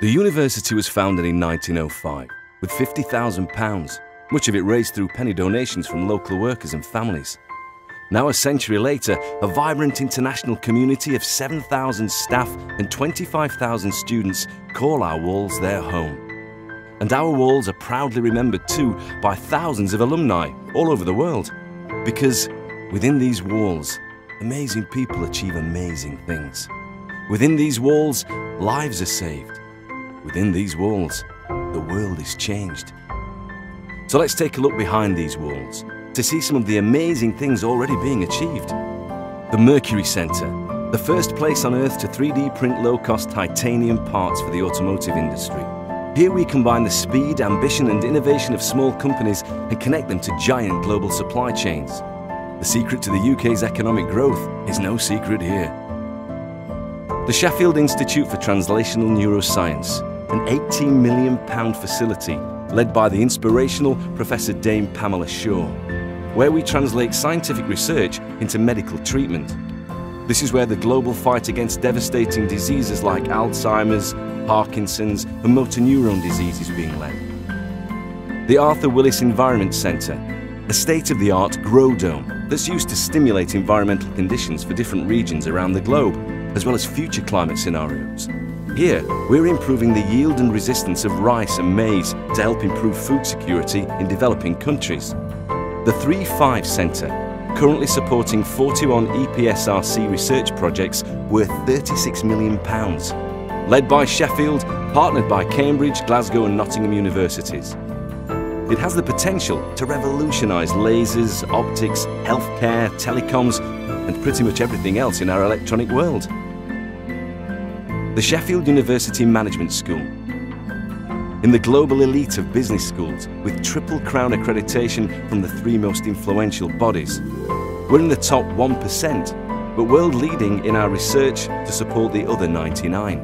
The university was founded in 1905 with £50,000, much of it raised through penny donations from local workers and families. Now, a century later, a vibrant international community of 7,000 staff and 25,000 students call our walls their home. And our walls are proudly remembered too by thousands of alumni all over the world. Because within these walls, amazing people achieve amazing things. Within these walls, lives are saved. Within these walls, the world is changed. So let's take a look behind these walls to see some of the amazing things already being achieved. The Mercury Centre, the first place on Earth to 3D print low-cost titanium parts for the automotive industry. Here we combine the speed, ambition and innovation of small companies and connect them to giant global supply chains. The secret to the UK's economic growth is no secret here. The Sheffield Institute for Translational Neuroscience, an £18 million facility led by the inspirational Professor Dame Pamela Shaw, where we translate scientific research into medical treatment. This is where the global fight against devastating diseases like Alzheimer's, Parkinson's and motor neuron disease is being led. The Arthur Willis Environment Centre, a state-of-the-art grow dome that's used to stimulate environmental conditions for different regions around the globe, as well as future climate scenarios. Here, we're improving the yield and resistance of rice and maize to help improve food security in developing countries. The 3-5 Centre, currently supporting 41 EPSRC research projects worth £36 million, led by Sheffield, partnered by Cambridge, Glasgow and Nottingham universities. It has the potential to revolutionise lasers, optics, healthcare, telecoms and pretty much everything else in our electronic world. The Sheffield University Management School, in the global elite of business schools with Triple Crown accreditation from the 3 most influential bodies. We're in the top 1%, but world leading in our research to support the other 99.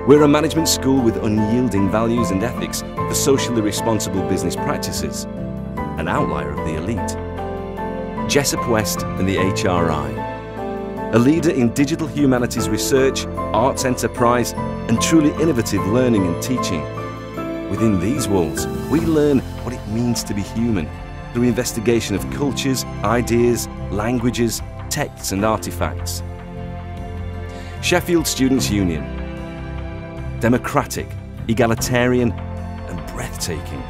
We're a management school with unyielding values and ethics for socially responsible business practices, an outlier of the elite. Jessup West and the HRI, a leader in digital humanities research, arts enterprise and truly innovative learning and teaching. Within these walls, we learn what it means to be human through investigation of cultures, ideas, languages, texts and artifacts. Sheffield Students' Union, democratic, egalitarian and breathtaking.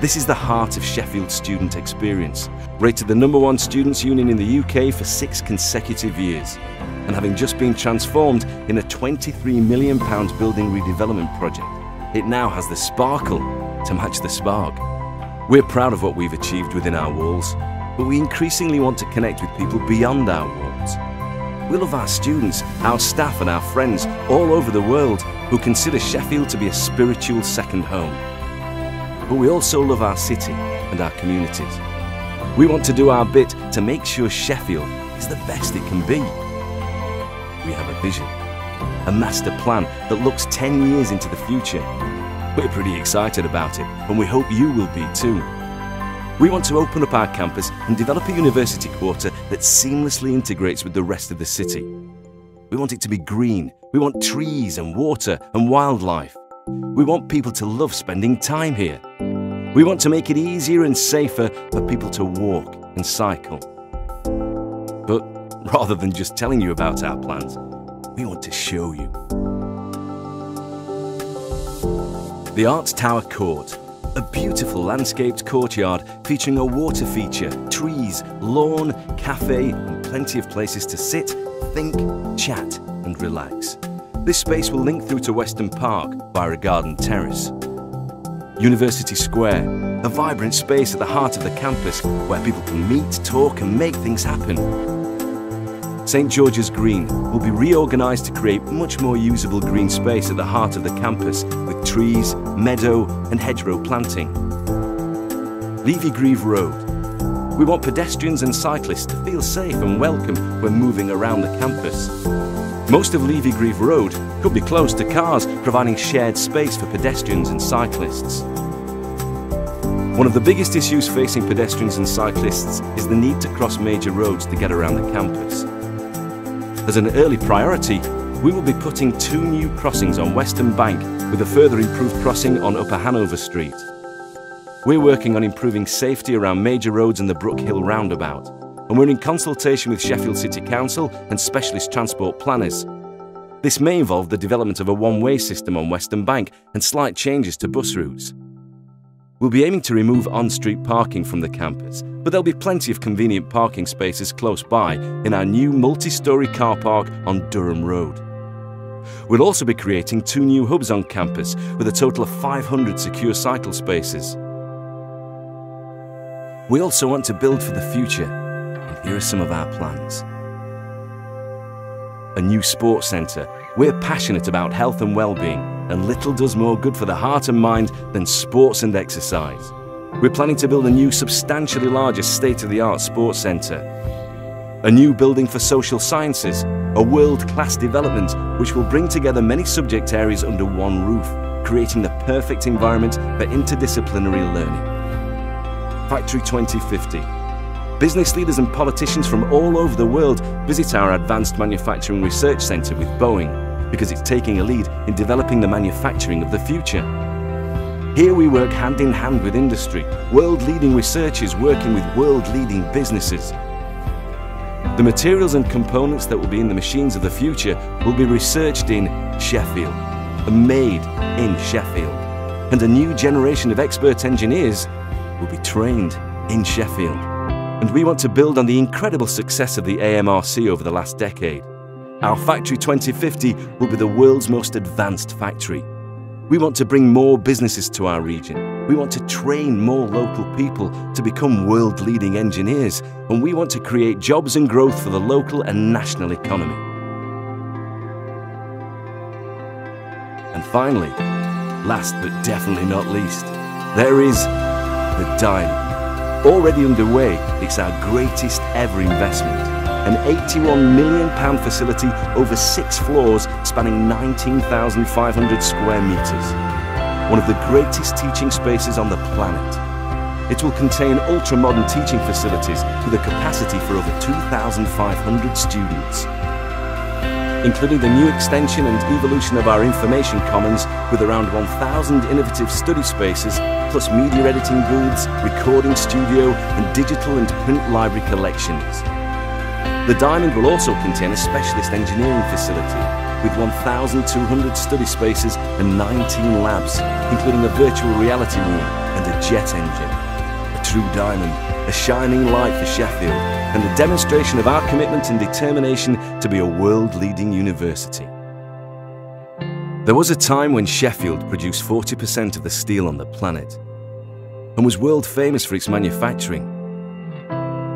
This is the heart of Sheffield student experience, rated the #1 students' union in the UK for 6 consecutive years, and having just been transformed in a £23 million building redevelopment project, it now has the sparkle to match the spark. We're proud of what we've achieved within our walls, but we increasingly want to connect with people beyond our walls. We love our students, our staff and our friends all over the world who consider Sheffield to be a spiritual second home. But we also love our city and our communities. We want to do our bit to make sure Sheffield is the best it can be. We have a vision, a master plan that looks 10 years into the future. We're pretty excited about it, and we hope you will be too. We want to open up our campus and develop a university quarter that seamlessly integrates with the rest of the city. We want it to be green. We want trees and water and wildlife. We want people to love spending time here. We want to make it easier and safer for people to walk and cycle. But rather than just telling you about our plans, we want to show you. The Arts Tower Court, a beautiful landscaped courtyard featuring a water feature, trees, lawn, cafe and plenty of places to sit, think, chat and relax. This space will link through to Weston Park via a garden terrace. University Square, a vibrant space at the heart of the campus where people can meet, talk and make things happen. St George's Green will be reorganised to create much more usable green space at the heart of the campus with trees, meadow and hedgerow planting. Levy Grieve Road. We want pedestrians and cyclists to feel safe and welcome when moving around the campus. Most of Levy Grieve Road could be closed to cars, providing shared space for pedestrians and cyclists. One of the biggest issues facing pedestrians and cyclists is the need to cross major roads to get around the campus. As an early priority, we will be putting 2 new crossings on Western Bank with a further improved crossing on Upper Hanover Street. We're working on improving safety around major roads and the Brook Hill roundabout, and we're in consultation with Sheffield City Council and specialist transport planners. This may involve the development of a one-way system on Western Bank and slight changes to bus routes. We'll be aiming to remove on-street parking from the campus, but there'll be plenty of convenient parking spaces close by in our new multi-storey car park on Durham Road. We'll also be creating 2 new hubs on campus with a total of 500 secure cycle spaces. We also want to build for the future, and here are some of our plans. A new sports centre. We're passionate about health and well-being, and little does more good for the heart and mind than sports and exercise. We're planning to build a new, substantially larger state-of-the-art sports centre. A new building for social sciences, a world-class development which will bring together many subject areas under one roof, creating the perfect environment for interdisciplinary learning. Factory 2050. Business leaders and politicians from all over the world visit our Advanced Manufacturing Research Centre with Boeing because it's taking a lead in developing the manufacturing of the future. Here we work hand in hand with industry, world-leading researchers working with world-leading businesses. The materials and components that will be in the machines of the future will be researched in Sheffield and made in Sheffield. And a new generation of expert engineers will be trained in Sheffield. And we want to build on the incredible success of the AMRC over the last decade. Our Factory 2050 will be the world's most advanced factory. We want to bring more businesses to our region. We want to train more local people to become world-leading engineers. And we want to create jobs and growth for the local and national economy. And finally, last but definitely not least, there is the Diamond. Already underway, it's our greatest ever investment. An £81 million facility over 6 floors spanning 19,500 square metres. One of the greatest teaching spaces on the planet. It will contain ultra-modern teaching facilities with a capacity for over 2,500 students, including the new extension and evolution of our information commons with around 1,000 innovative study spaces, plus media editing booths, recording studio and digital and print library collections. The Diamond will also contain a specialist engineering facility with 1,200 study spaces and 19 labs, including a virtual reality room and a jet engine. A true diamond, a shining light for Sheffield, and a demonstration of our commitment and determination to be a world-leading university. There was a time when Sheffield produced 40% of the steel on the planet and was world famous for its manufacturing.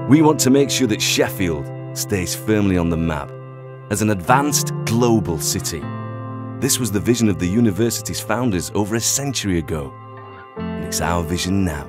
We want to make sure that Sheffield stays firmly on the map as an advanced global city. This was the vision of the university's founders over a century ago, and it's our vision now.